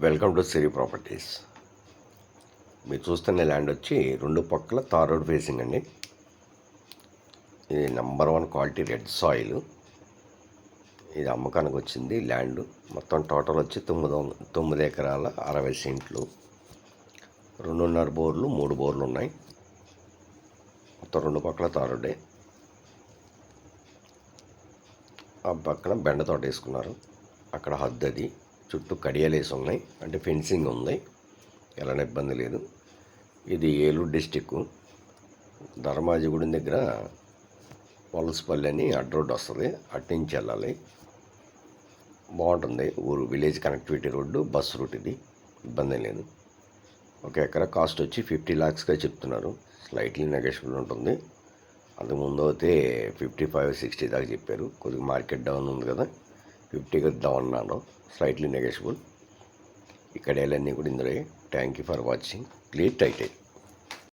Welcome to Siri properties. మీరు చూస్తున్న land వచ్చి రెండు పక్కల తార్ రోడ్ ఫేసింగ్ అండి. ఇది నెంబర్ 1 క్వాలిటీ రెడ్ సాయిల్. ఇది అమ్మకానికి వచ్చింది ల్యాండ్. మొత్తం టోటల్ వచ్చి 9 ఎకరాల 60 సెంట్లు, 2.5 బోర్లు 3 బోర్లు ఉన్నాయి. మొత్తం రెండు పక్కల తార్ రోడ్డే. ఆ పక్కన బెండ తోట వేసుకున్నారు. అక్కడ హద్దు అది, చుట్టూ కడియాలు వేసి ఉన్నాయి, అంటే ఫెన్సింగ్ ఉంది, ఎలాంటి ఇబ్బంది లేదు. ఇది ఏలూరు డిస్టిక్ ధర్మాజిగూడెం దగ్గర వలసపల్లి అని అడ్డ రోడ్డు వస్తుంది, అటు నుంచి వెళ్ళాలి. బాగుంటుంది ఊరు, village connectivity road, bus route. ఇది ఇబ్బంది లేదు. ఒక ఎకరా కాస్ట్ వచ్చి 50 lakhsగా చెప్తున్నారు. స్లైట్లీ నెగోషియబుల్ ఉంటుంది. అంతకుముందు అయితే 55-60 దాకా చెప్పారు. కొద్దిగా మార్కెట్ డౌన్ ఉంది కదా, 50కి వద్దాం అన్నాను. Slightly negotiable. ఇక్కడ వెళ్ళన్నీ కూడా ఇందులో. Thank you for watching. Clear title.